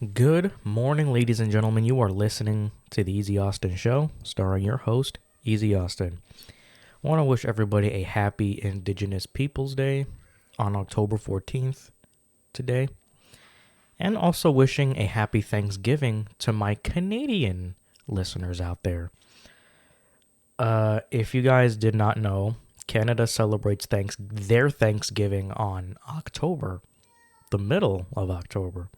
Good morning, ladies and gentlemen. You are listening to the Eazy-Austin Show, starring your host, Eazy-Austin. I want to wish everybody a happy Indigenous Peoples Day on October 14th today. And also wishing a happy Thanksgiving to my Canadian listeners out there. If you guys did not know, Canada celebrates their Thanksgiving on October, the middle of October.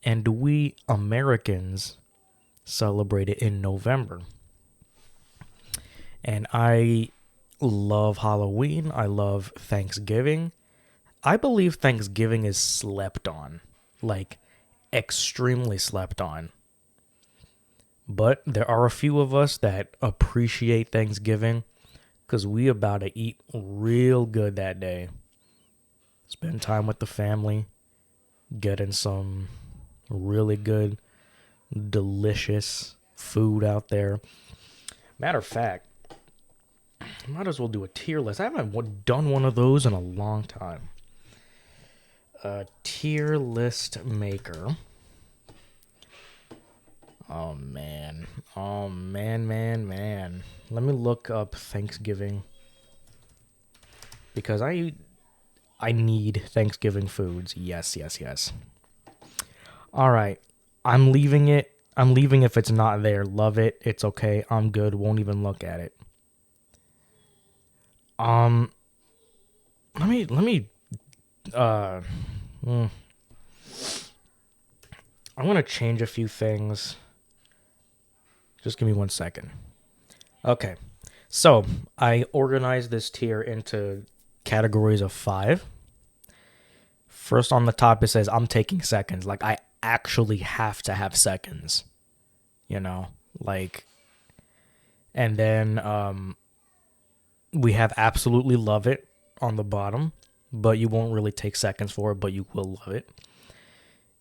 And we Americans celebrate it in November. And I love Halloween. I love Thanksgiving. I believe Thanksgiving is slept on, like extremely slept on. But there are a few of us that appreciate Thanksgiving because we about to eat real good that day. Spend time with the family, getting some really good, delicious food out there. Matter of fact, might as well do a tier list. I haven't done one of those in a long time. A tier list maker. Oh man. Man. Let me look up Thanksgiving because I need Thanksgiving foods. Yes. All right. I'm leaving it. I'm leaving if it's not there. Love it. It's okay. I'm good. Won't even look at it. Let me I'm gonna change a few things. Just give me 1 second. Okay. So I organized this tier into categories of 5. First on the top, it says I'm taking seconds. Like I actually have to have seconds. Like, and then we have absolutely love it on the bottom, but you won't really take seconds for it, but you will love it.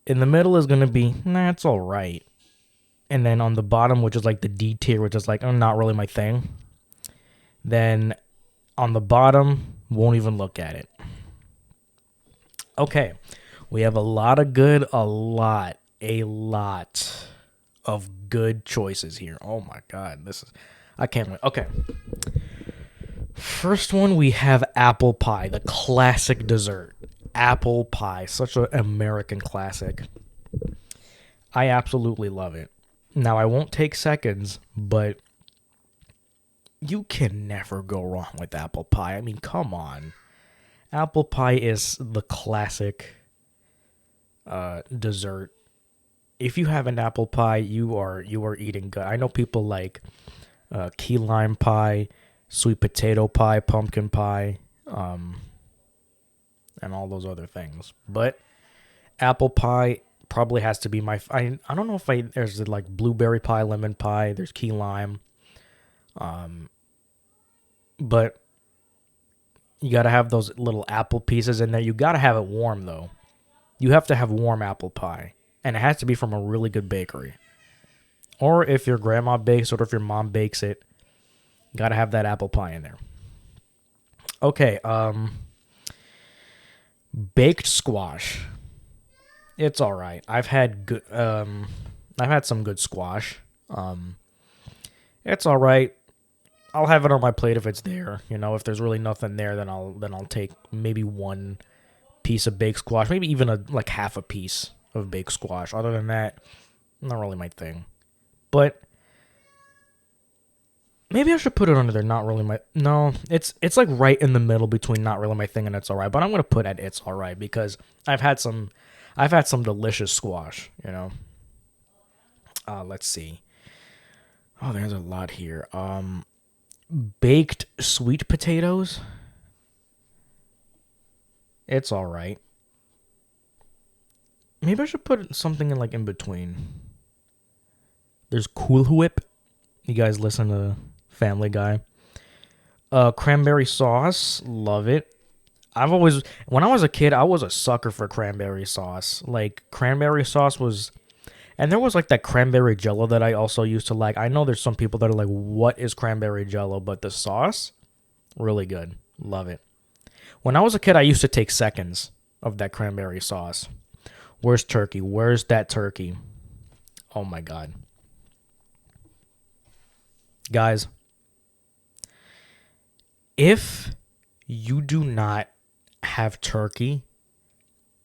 In the middle is going to be, nah, it's all right. And then on the bottom, which is like the D tier, which is like, oh, not really my thing. Then on the bottom, won't even look at it. Okay. We have a lot of good choices here. Oh my God. I can't wait. Okay. First one, we have apple pie, the classic dessert. Apple pie, such an American classic. I absolutely love it. Now, I won't take seconds, but you can never go wrong with apple pie. I mean, come on. Apple pie is the classic dessert. If you have an apple pie, you are eating good. I know people like key lime pie, sweet potato pie, pumpkin pie, and all those other things. But apple pie probably has to be I don't know if there's like blueberry pie, lemon pie, there's key lime. But you got to have those little apple pieces in there. You got to have it warm though. You have to have warm apple pie, and it has to be from a really good bakery. Or if your grandma bakes or if your mom bakes it, got to have that apple pie in there. Okay, baked squash. It's all right. I've had some good squash. It's all right. I'll have it on my plate if it's there. If there's really nothing there, then I'll take maybe one piece of baked squash, maybe even like half a piece of baked squash. Other than that, not really my thing. But maybe I should put it under there. Not really my. No, it's like right in the middle between not really my thing and it's all right. But I'm gonna put at it's all right because I've had some delicious squash. Let's see. Oh, there's a lot here. Baked sweet potatoes. It's all right. Maybe I should put something in between. There's Cool Whip. You guys listen to Family Guy. Cranberry sauce. Love it. When I was a kid, I was a sucker for cranberry sauce. Like, cranberry sauce was, and there was like that cranberry jello that I also used to like. I know there's some people that are like, what is cranberry jello? But the sauce, really good. Love it. When I was a kid, I used to take seconds of that cranberry sauce. Where's turkey? Where's that turkey? Oh my God. Guys, if you do not have turkey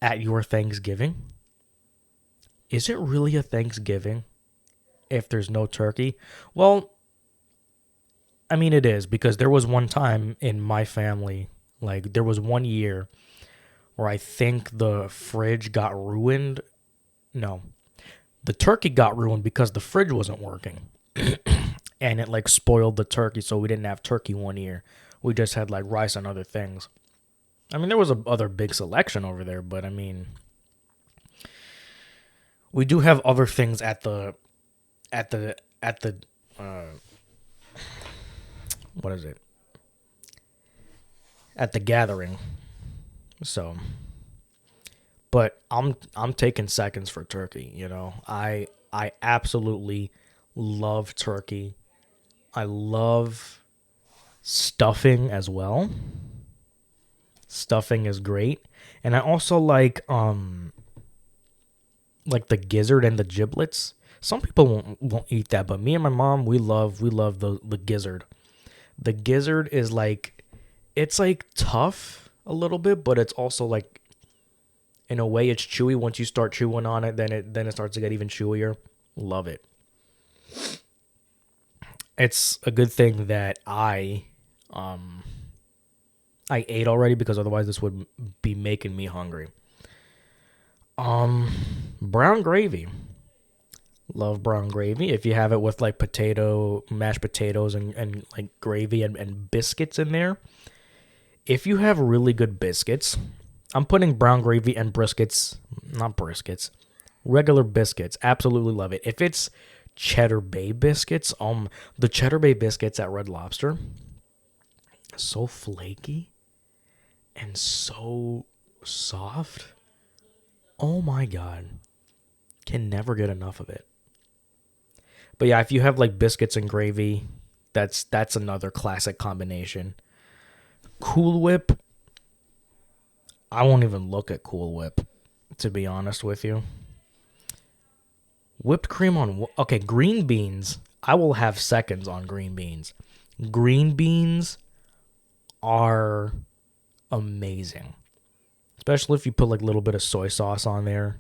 at your Thanksgiving, is it really a Thanksgiving if there's no turkey? Well, I mean, it is, because there was one time in my family, like, there was one year where I think the fridge got ruined. No, the turkey got ruined because the fridge wasn't working. And it, like, spoiled the turkey, so we didn't have turkey one year. We just had, like, rice and other things. I mean, there was a other big selection over there, but I mean, we do have other things at the uh, what is it? At the gathering. So, but I'm taking seconds for turkey, you know. I absolutely love turkey. I love stuffing as well. Stuffing is great. And I also like the gizzard and the giblets. Some people won't eat that, but me and my mom, we love the gizzard. The gizzard is like, it's like tough a little bit, but it's also like, in a way, it's chewy. Once you start chewing on it, then it starts to get even chewier. Love it. It's a good thing that um I ate already, because otherwise this would be making me hungry. Um Brown gravy. Love brown gravy. If you have it with like mashed potatoes and like gravy and biscuits in there. If you have really good biscuits, I'm putting brown gravy and not briskets, regular biscuits. Absolutely love it. If it's Cheddar Bay biscuits, the Cheddar Bay biscuits at Red Lobster, so flaky and so soft. Oh my God. Can never get enough of it. But yeah, if you have like biscuits and gravy, that's another classic combination. Cool Whip, I won't even look at Cool Whip, to be honest with you. Whipped cream on, okay, green beans. I will have seconds on green beans. Green beans are amazing, especially if you put like a little bit of soy sauce on there,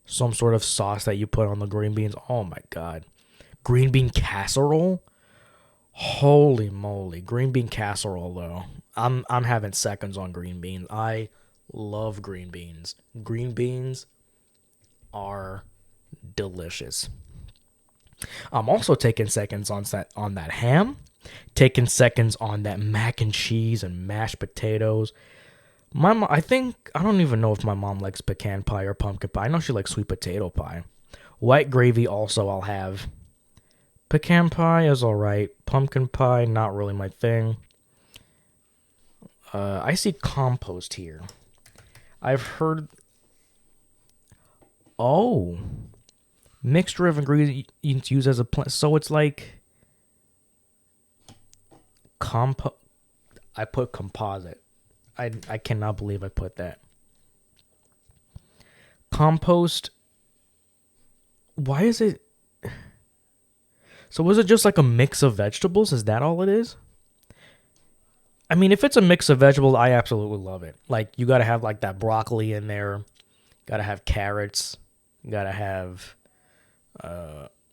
some sort of sauce that you put on the green beans. Oh my God. Green bean casserole. Holy moly. Green bean casserole though. I'm having seconds on green beans. I love green beans. Green beans are delicious. I'm also taking seconds on that ham, taking seconds on that mac and cheese and mashed potatoes. My mom, I don't even know if my mom likes pecan pie or pumpkin pie. I know she likes sweet potato pie. White gravy also I'll have. Pecan pie is alright. Pumpkin pie, not really my thing. I see compost here. I've heard. Oh, mixture of ingredients used as a plant. So it's like compo. I put composite. I cannot believe I put that. Compost. Why is it? So was it just like a mix of vegetables? Is that all it is? I mean, if it's a mix of vegetables, I absolutely love it. Like, you gotta have like that broccoli in there. Gotta have carrots. Gotta have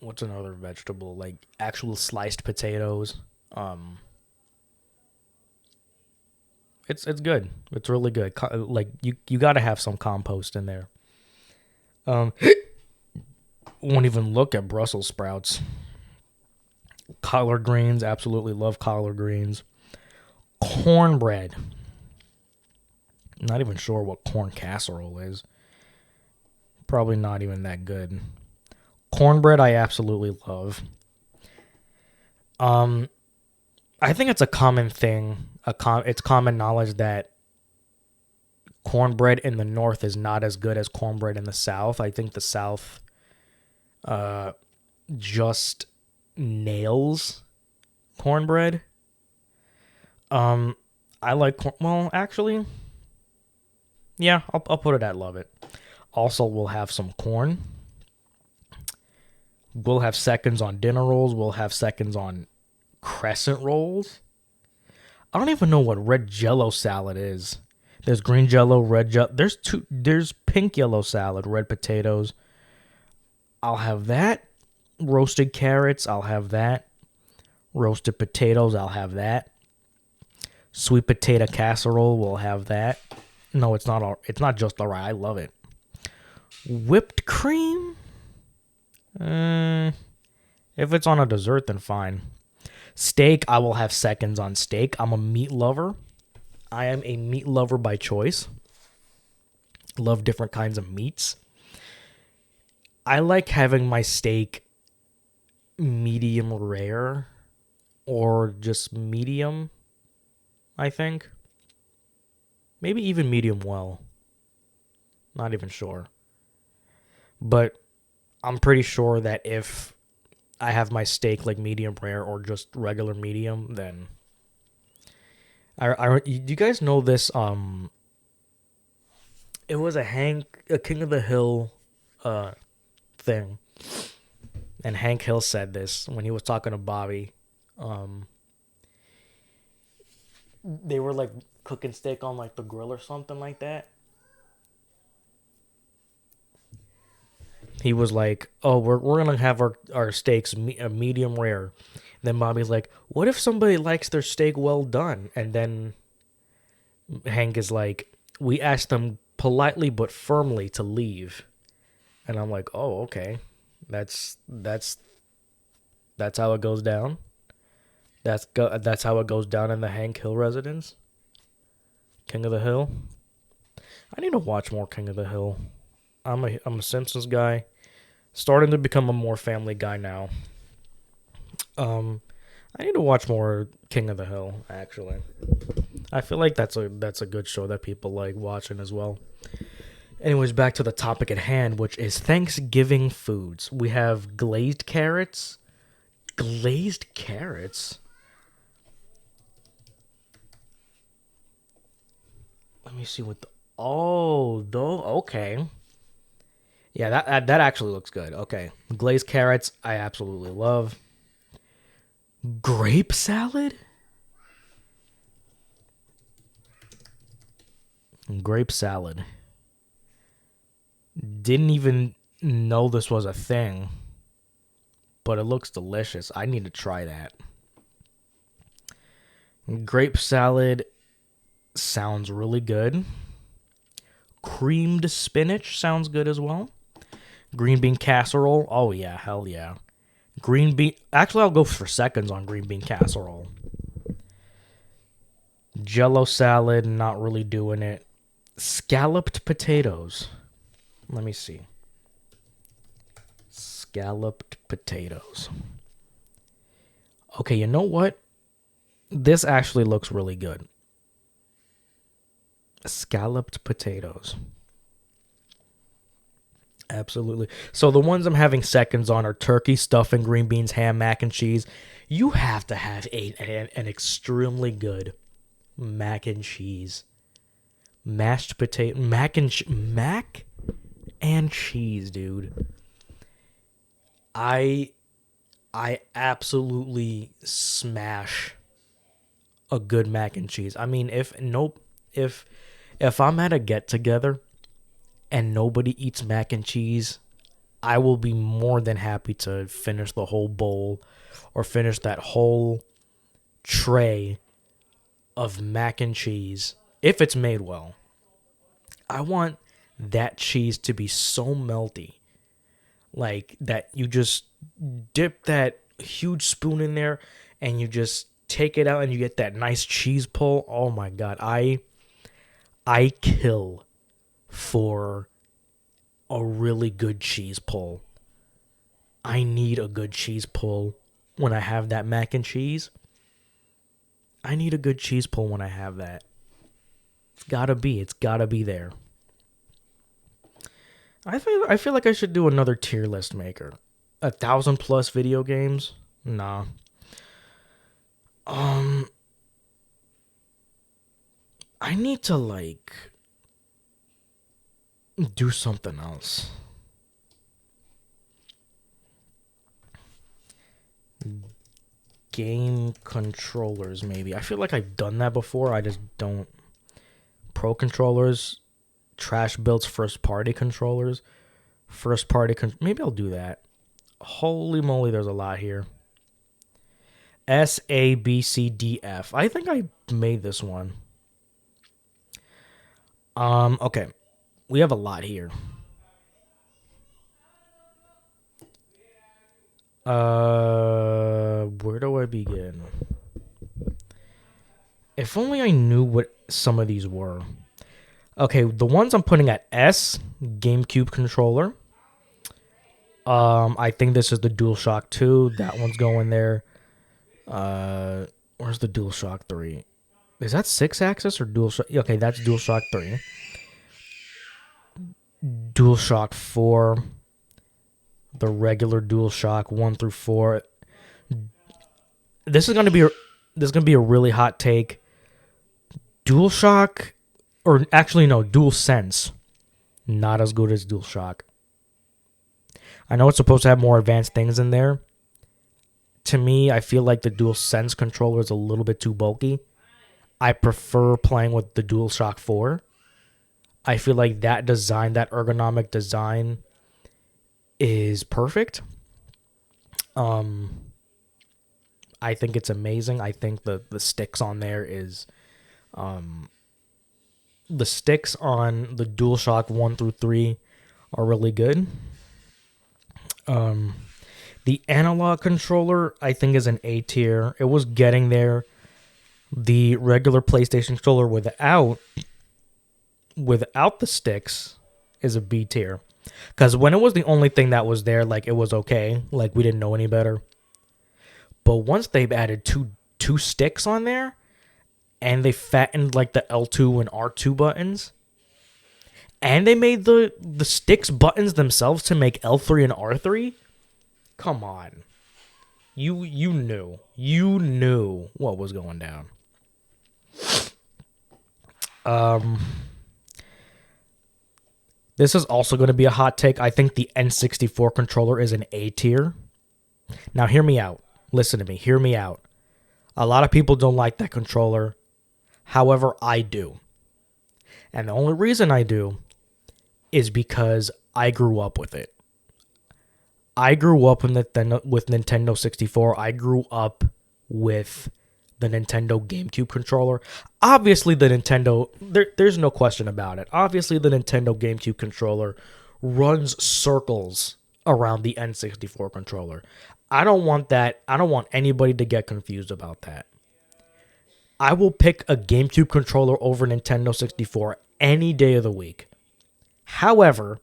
what's another vegetable? Like actual sliced potatoes. It's good. It's really good. Like, you gotta have some compost in there. Um, won't even look at Brussels sprouts. Collard greens, absolutely love collard greens. Cornbread. Not even sure what corn casserole is. Probably not even that good. Cornbread I absolutely love. I think it's a common thing. It's common knowledge that cornbread in the north is not as good as cornbread in the south. I think the south just nails cornbread. I like well, actually, yeah, I'll put it at love it. Also, we'll have some corn. We'll have seconds on dinner rolls. We'll have seconds on crescent rolls. I don't even know what red jello salad is. There's green jello, red jello. There's pink yellow salad, red potatoes. I'll have that. Roasted carrots, I'll have that. Roasted potatoes, I'll have that. Sweet potato casserole, we'll have that. No, it's not all. It's not just alright. I love it. Whipped cream. If it's on a dessert, then fine. Steak, I will have seconds on steak. I'm a meat lover. I am a meat lover by choice. Love different kinds of meats. I like having my steak medium rare or just medium, I think. Maybe even medium well. Not even sure. But I'm pretty sure that if I have my steak like medium rare or just regular medium, then do you guys know this? It was a King of the Hill thing, and Hank Hill said this when he was talking to Bobby. They were like cooking steak on like the grill or something like that. He was like, "Oh, we're gonna have our steaks medium rare." Then Bobby's like, "What if somebody likes their steak well done?" And then Hank is like, "We asked them politely but firmly to leave." And I'm like, "Oh, okay, that's how it goes down. That's how it goes down in the Hank Hill residence. King of the Hill. I need to watch more King of the Hill. I'm a Simpsons guy, starting to become a more Family Guy now. I need to watch more King of the Hill. Actually, I feel like that's a good show that people like watching as well. Anyways, back to the topic at hand, which is Thanksgiving foods. We have glazed carrots. Glazed carrots? Let me see what the... Oh, though, okay. Yeah, that actually looks good. Okay. Glazed carrots, I absolutely love. Grape salad? Grape salad. Didn't even know this was a thing, but it looks delicious. I need to try that. Grape salad sounds really good. Creamed spinach sounds good as well. Green bean casserole. Oh, yeah. Hell yeah. Green bean. Actually, I'll go for seconds on green bean casserole. Jello salad. Not really doing it. Scalloped potatoes. Let me see. Scalloped potatoes. Okay, you know what? This actually looks really good. Scalloped potatoes. Absolutely. So the ones I'm having seconds on are turkey, stuffing, green beans, ham, mac and cheese. You have to have an extremely good mac and cheese. Mashed potato, mac and cheese, dude. I absolutely smash a good mac and cheese. I mean, if I'm at a get together and nobody eats mac and cheese, I will be more than happy to finish the whole bowl or finish that whole tray of mac and cheese if it's made well. I want that cheese to be so melty, like that you just dip that huge spoon in there and you just take it out and you get that nice cheese pull. Oh my god, I kill for a really good cheese pull. I need a good cheese pull when I have that mac and cheese. I need a good cheese pull when I have that. It's gotta be there. I feel like I should do another tier list maker. 1,000+ video games? Nah. I need to like do something else. Game controllers, maybe. I feel like I've done that before. I just don't. Pro controllers, trash builds, first party controllers, maybe I'll do that. Holy moly, there's a lot here. S, A, B, C, D, F. I think I made this one. Okay. We have a lot here. Where do I begin? If only I knew what some of these were. Okay, the ones I'm putting at S, GameCube controller. I think this is the DualShock 2. That one's going there. Where's the DualShock 3? Is that 6-axis or DualShock? Okay, that's DualShock 3. DualShock 4. The regular DualShock 1 through 4. This is gonna be a really hot take. DualShock, or actually no, DualSense, not as good as DualShock. I know it's supposed to have more advanced things in there. To me, I feel like the DualSense controller is a little bit too bulky. I prefer playing with the DualShock 4. I feel like that design, that ergonomic design, is perfect. I think it's amazing. I think the sticks on there is, the sticks on the DualShock 1 through 3 are really good. The analog controller, I think, is an A tier. It was getting there. The regular PlayStation controller without the sticks is a B tier. Because when it was the only thing that was there, like, it was okay. Like, we didn't know any better. But once they've added two sticks on there, and they fattened, like, the L2 and R2 buttons, and they made the sticks buttons themselves to make L3 and R3, come on. You knew what was going down. This is also going to be a hot take. I think the N64 controller is an A tier. Now, hear me out. Listen to me. Hear me out. A lot of people don't like that controller. However, I do. And the only reason I do is because I grew up with it. I grew up with Nintendo 64. I grew up with the Nintendo GameCube controller. Obviously, the Nintendo, there's no question about it. Obviously, the Nintendo GameCube controller runs circles around the N64 controller. I don't want that. I don't want anybody to get confused about that. I will pick a GameCube controller over Nintendo 64 any day of the week. However,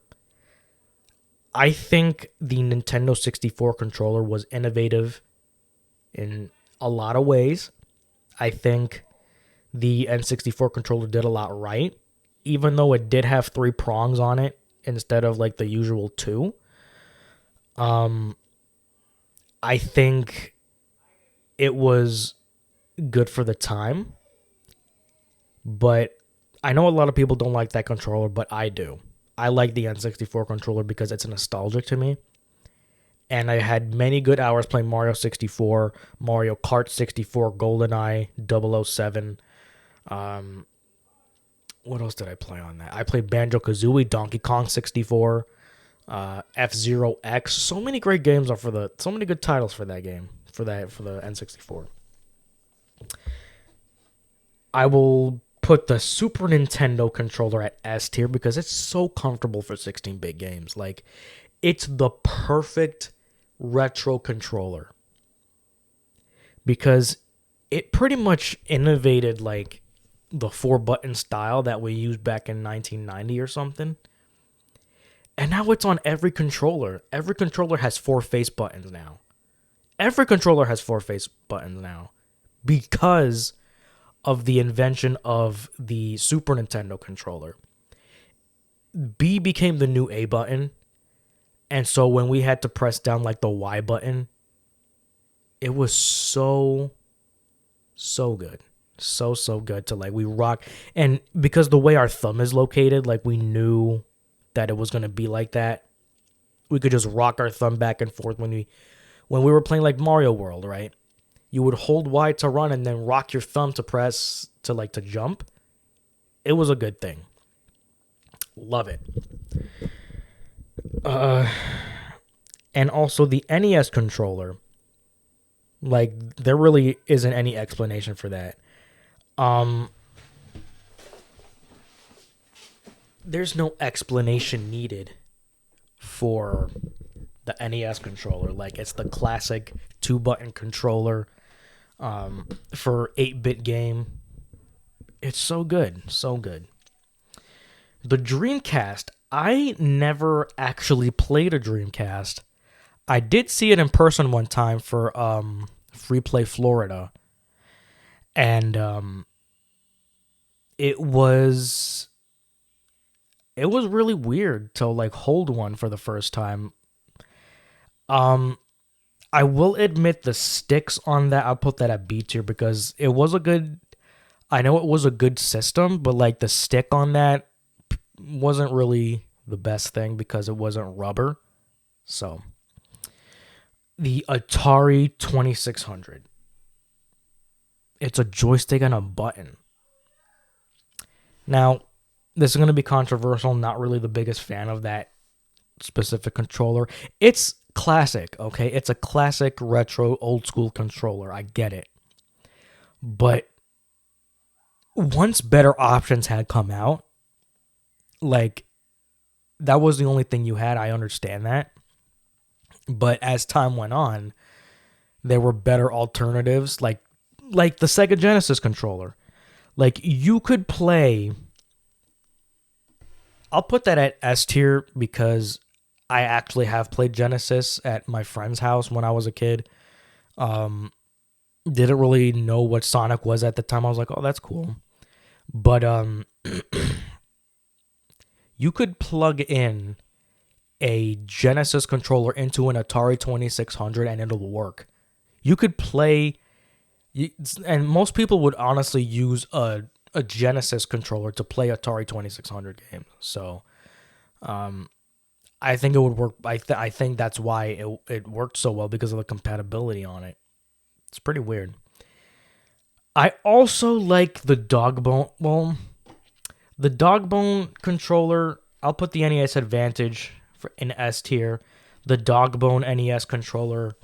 I think the Nintendo 64 controller was innovative in a lot of ways. I think the N64 controller did a lot right, even though it did have 3 prongs on it instead of like the usual 2. I think it was good for the time, but I know a lot of people don't like that controller, but I do. I like the N64 controller because it's nostalgic to me. And I had many good hours playing Mario 64, Mario Kart 64, GoldenEye, 007. What else did I play on that? I played Banjo-Kazooie, Donkey Kong 64, F-Zero X. So many great games so many good titles for that game, for the N64. I will put the Super Nintendo controller at S tier because it's so comfortable for 16-bit games. Like, it's the perfect retro controller because it pretty much innovated like the 4-button style that we used back in 1990 or something. And now it's on every controller. Every controller has 4 face buttons now. Every controller has 4 face buttons now because of the invention of the Super Nintendo controller. B became the new A button. And so when we had to press down like the Y button, it was so good. So good to like, we rock. And because the way our thumb is located, like we knew that it was going to be like that. We could just rock our thumb back and forth when we were playing like Mario World, right? You would hold Y to run and then rock your thumb to press to jump. It was a good thing. Love it. And also the NES controller. Like, there really isn't any explanation for that. There's no explanation needed for the NES controller. Like, it's the classic 2-button controller for 8-bit game. It's so good. So good. The Dreamcast. I never actually played a Dreamcast. I did see it in person one time for Free Play Florida. And it was really weird to like hold one for the first time. I will admit the sticks on that, I'll put that at B tier because it was a good, I know it was a good system, but like the stick on that wasn't really the best thing because it wasn't rubber. So the Atari 2600. It's a joystick and a button. Now, this is going to be controversial. Not really the biggest fan of that specific controller. It's classic, okay? It's a classic retro old school controller. I get it. But once better options had come out, like, that was the only thing you had. I understand that. But as time went on, there were better alternatives, like the Sega Genesis controller. Like, you could play... I'll put that at S tier because I actually have played Genesis at my friend's house when I was a kid. Didn't really know what Sonic was at the time. I was like, oh, that's cool. But you could plug in a Genesis controller into an Atari 2600 and it'll work. You could play... And most people would honestly use a Genesis controller to play Atari 2600 games. So, I think it would work. I think that's why it worked so well because of the compatibility on it. It's pretty weird. I also like the Dogbone. Well, the Dogbone controller. I'll put the NES Advantage in S tier. The Dogbone NES controller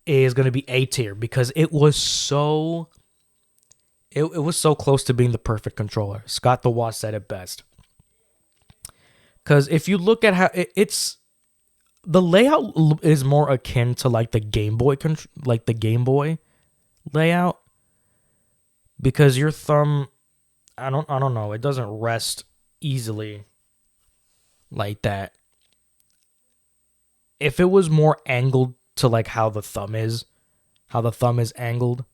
is going to be A tier because it was so... It was so close to being the perfect controller. Scott the Wasp said it best. Because if you look at how it's... The layout is more akin to like the Game Boy layout. Because your thumb... I don't know. It doesn't rest easily like that. If it was more angled to like how the thumb is angled,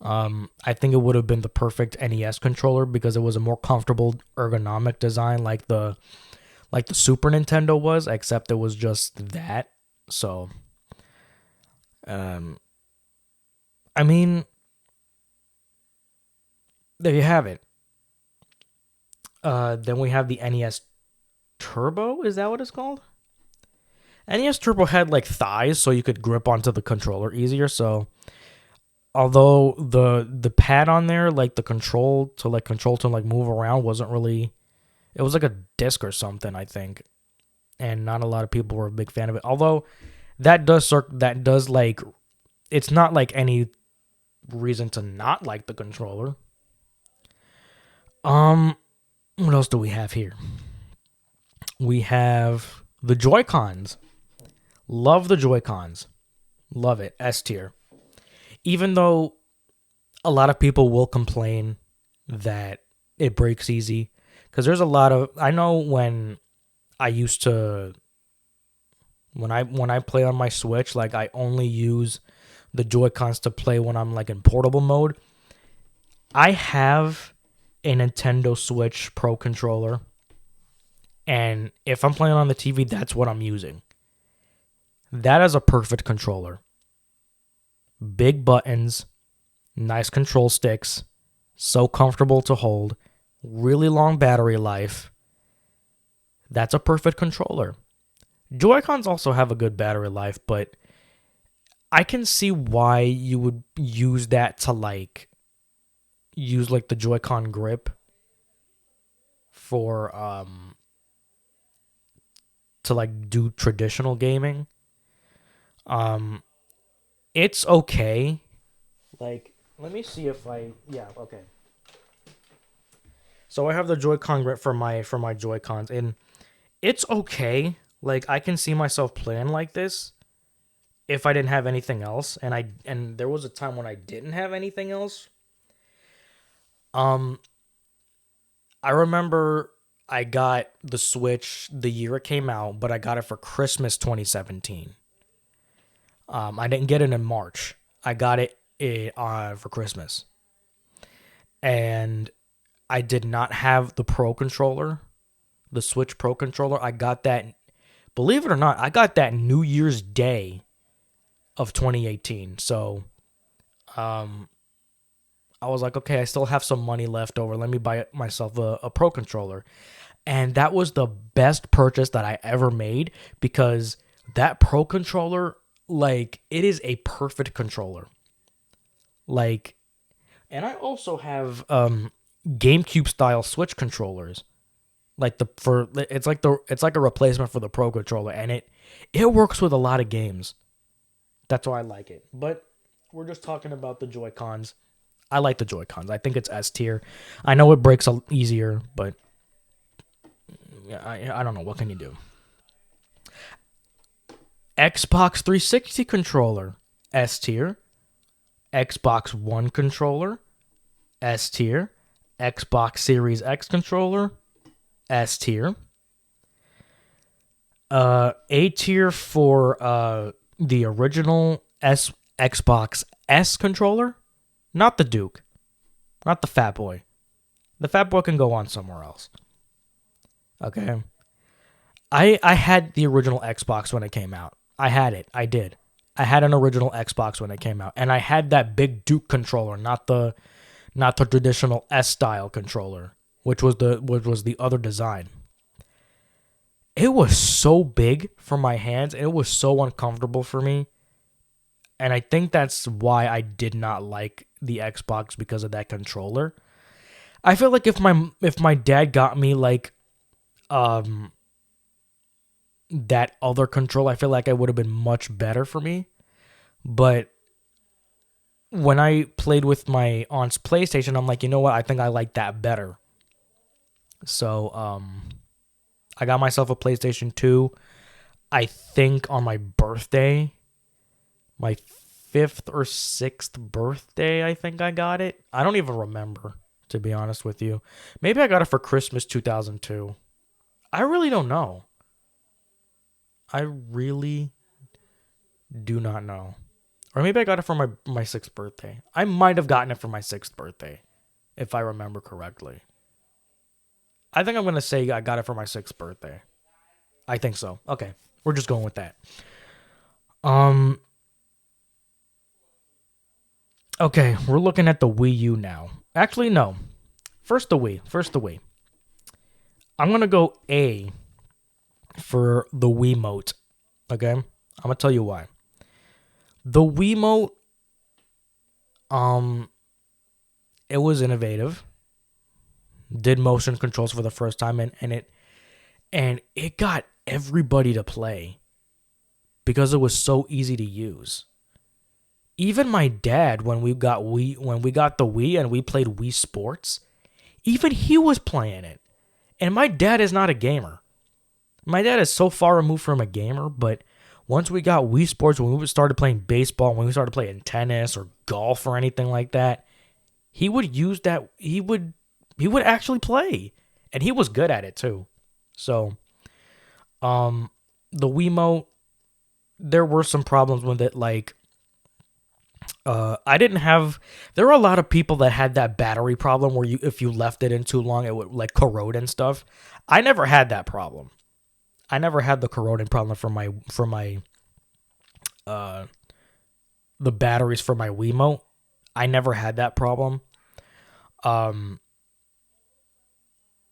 I think it would have been the perfect NES controller because it was a more comfortable ergonomic design like the Super Nintendo was, except it was just that. So, I mean, there you have it. Then we have the NES Turbo. Is that what it's called? NES Turbo had like thighs, so you could grip onto the controller easier. So, although the pad on there, like the control to move around, wasn't really. It was like a disc or something, I think, and not a lot of people were a big fan of it. Although that does like, it's not like any reason to not like the controller. What else do we have here? We have the Joy-Cons. Love the Joy-Cons. Love it. S tier. Even though a lot of people will complain that it breaks easy. Because there's a lot of... I know when I used to... When I play on my Switch, like I only use the Joy-Cons to play when I'm like in portable mode. I have a Nintendo Switch Pro controller. And if I'm playing on the TV, that's what I'm using. That is a perfect controller. Big buttons, nice control sticks, so comfortable to hold, really long battery life. That's a perfect controller. Joy-Cons also have a good battery life, but I can see why you would use that to like use like the Joy-Con grip for to like do traditional gaming. Um it's okay. Like let me see if I yeah, okay. So I have the Joy-Con grip for my Joy-Cons and it's okay. Like I can see myself playing like this if I didn't have anything else and there was a time when I didn't have anything else. Um I remember I got the Switch the year it came out, but I got it for Christmas 2017. I didn't get it in March. I got it for Christmas. And I did not have the Pro controller, the Switch Pro controller. I got that, believe it or not, I got that New Year's Day of 2018. So I was like, okay, I still have some money left over. Let me buy myself a Pro controller. And that was the best purchase that I ever made because that Pro controller, like, it is a perfect controller. Like, and I also have GameCube style Switch controllers. Like it's like a replacement for the Pro controller, and it works with a lot of games. That's why I like it. But we're just talking about the Joy Cons. I like the Joy Cons. I think it's S tier. I know it breaks easier, but I don't know. What can you do? Xbox 360 controller, S tier. Xbox One controller, S tier. Xbox Series X controller, S tier. A tier for the original Xbox S controller, not the Duke, not the Fat Boy. The Fat Boy can go on somewhere else. Okay. I had the original Xbox when it came out. I had it. I did. I had an original Xbox when it came out, and I had that big Duke controller, not the traditional S style controller, which was the other design. It was so big for my hands, and it was so uncomfortable for me. And I think that's why I did not like the Xbox because of that controller. I feel like if my dad got me like um that other controller, I feel like it would have been much better for me. But when I played with my aunt's PlayStation, I'm like, you know what? I think I like that better. So I got myself a PlayStation 2. I think on my birthday, my 5th or 6th birthday, I think I got it. I don't even remember, to be honest with you. Maybe I got it for Christmas 2002. I really don't know. I really do not know. Or maybe I got it for my 6th birthday. I might have gotten it for my 6th birthday, if I remember correctly. I think I'm going to say I got it for my 6th birthday. I think so. Okay. We're just going with that. Um. Okay, we're looking at the Wii U now. Actually, no. First the Wii. I'm going to go A for the Wiimote. Okay? I'm going to tell you why. The Wiimote, it was innovative. Did motion controls for the first time, and it got everybody to play because it was so easy to use. Even my dad, when we got the Wii and we played Wii Sports, even he was playing it. And my dad is not a gamer. My dad is so far removed from a gamer, but once we got Wii Sports, when we started playing baseball, when we started playing tennis or golf or anything like that, he would use that. He would actually play, and he was good at it too. So, the Wiimote, there were some problems with it. Like, I didn't have. There were a lot of people that had that battery problem where if you left it in too long, it would like corrode and stuff. I never had that problem. I never had the corroding problem for my the batteries for my Wiimote. I never had that problem. Um,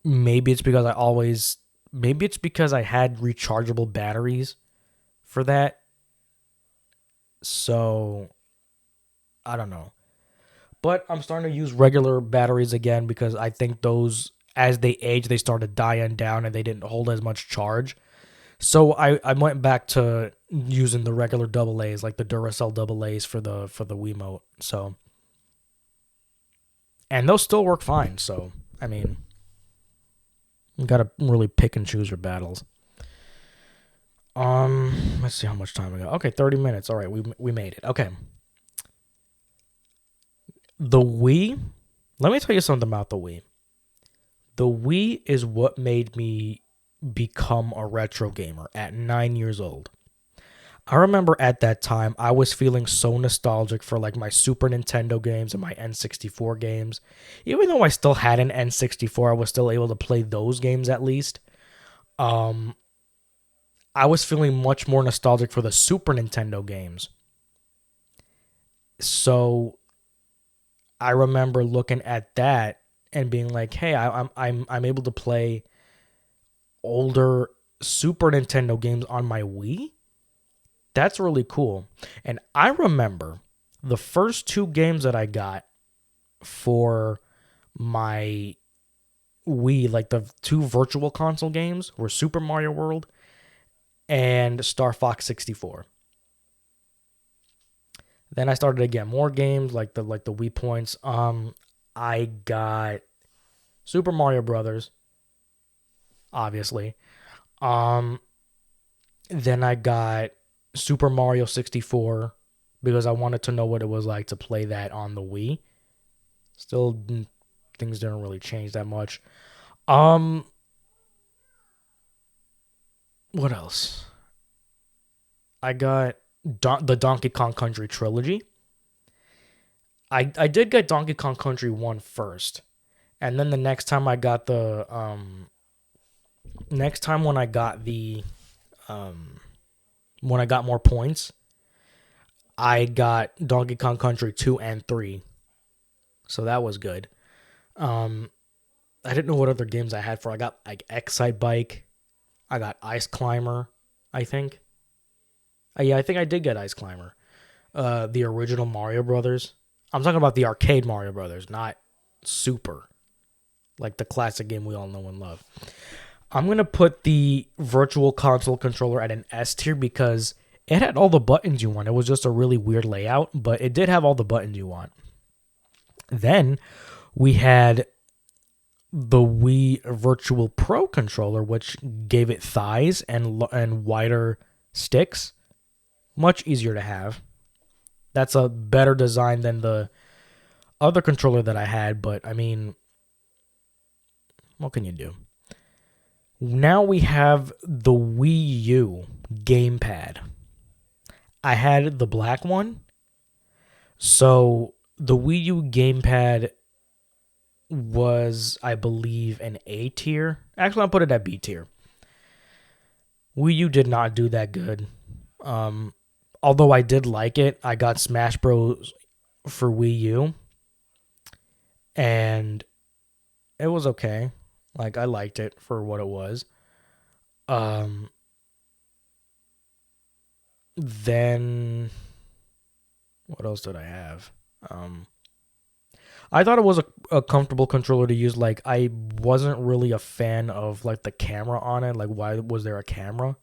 maybe it's because I always maybe it's because I had rechargeable batteries for that. So I don't know. But I'm starting to use regular batteries again because I think those, as they age, they started dying down and they didn't hold as much charge. So I went back to using the regular double A's, like the Duracell double A's for the Wiimote. So, and those still work fine. So I mean, you gotta really pick and choose your battles. Let's see how much time we got. Okay, 30 minutes. All right, we made it. Okay. The Wii, let me tell you something about the Wii. The Wii is what made me become a retro gamer at 9 years old. I remember at that time I was feeling so nostalgic for like my Super Nintendo games and my N64 games. Even though I still had an N64, I was still able to play those games at least. Um I was feeling much more nostalgic for the Super Nintendo games. So I remember looking at that and being like, "Hey, I'm able to play older Super Nintendo games on my Wii. That's really cool." And I remember the first two games that I got for my Wii, like the two virtual console games, were Super Mario World and Star Fox 64. Then I started to get more games like the Wii points. I got Super Mario Brothers, obviously. Um then I got Super Mario 64 because I wanted to know what it was like to play that on the Wii. Still, things didn't really change that much. Um, what else? I got the Donkey Kong Country trilogy. I did get Donkey Kong Country 1 first. And then the next time I got the next time um when I got more points, I got Donkey Kong Country 2 and 3. So that was good. Um I didn't know what other games I had for. I got like Excite Bike. I got Ice Climber, I think. Yeah, I think I did get Ice Climber. The original Mario Brothers. I'm talking about the arcade Mario Brothers, not Super, like the classic game we all know and love. I'm gonna put the Virtual Console controller at an S tier because it had all the buttons you want. It was just a really weird layout, but it did have all the buttons you want. Then we had the Wii Virtual Pro controller, which gave it thighs and wider sticks, much easier to have. That's a better design than the other controller that I had, but I mean, what can you do? Now we have the Wii U gamepad. I had the black one, so the Wii U gamepad was, I believe, an A tier. Actually, I'll put it at B tier. Wii U did not do that good. Although I did like it, I got Smash Bros. For Wii U, and it was okay. Like, I liked it for what it was. Um, then what else did I have? I thought it was a comfortable controller to use. Like, I wasn't really a fan of like the camera on it. Like, why was there a camera?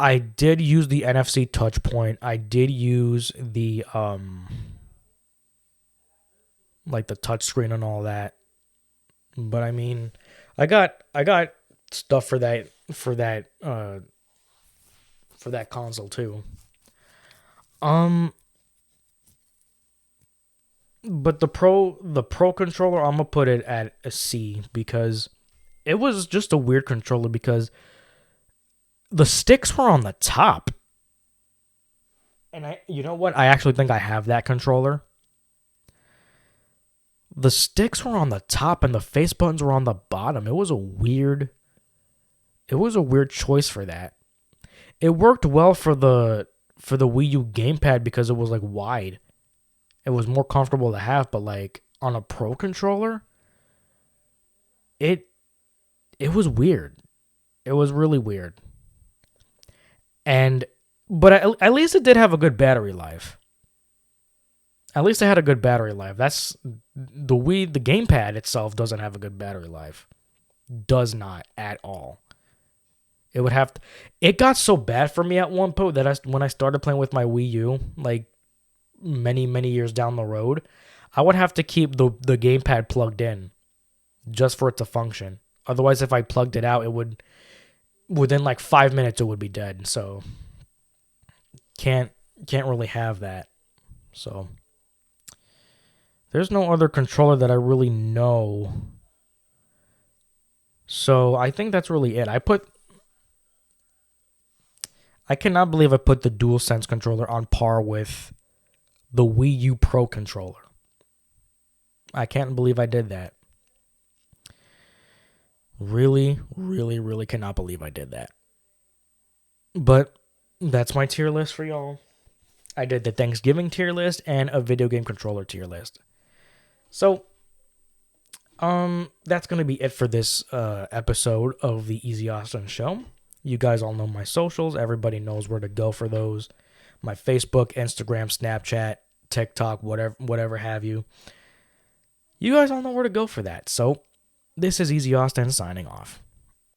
I did use the NFC touch point. I did use the like the touch screen and all that. But I mean, I got stuff for that console too. Um but the pro controller, I'm gonna put it at a C because it was just a weird controller because the sticks were on the top. And you know what? I actually think I have that controller. The sticks were on the top and the face buttons were on the bottom. It was a weird choice for that. It worked well for the Wii U gamepad because it was like wide. It was more comfortable to have, but like on a pro controller, it it was weird. It was really weird. But at least it did have a good battery life. At least it had a good battery life. That's the Wii. The gamepad itself doesn't have a good battery life. Does not at all. It would have. It got so bad for me at one point that when I started playing with my Wii U, like many years down the road, I would have to keep the gamepad plugged in just for it to function. Otherwise, if I plugged it out, it would within like 5 minutes it would be dead. So can't really have that. So there's no other controller that I really know. So I think that's really it. I cannot believe I put the DualSense controller on par with the Wii U Pro controller. I can't believe I did that. Really cannot believe I did that. But that's my tier list for y'all. I did the Thanksgiving tier list and a video game controller tier list. So, that's going to be it for this episode of the Eazy-Austin show. You guys all know my socials. Everybody knows where to go for those. My Facebook, Instagram, Snapchat, TikTok, whatever have you. You guys all know where to go for that. So, this is Eazy-Austin signing off.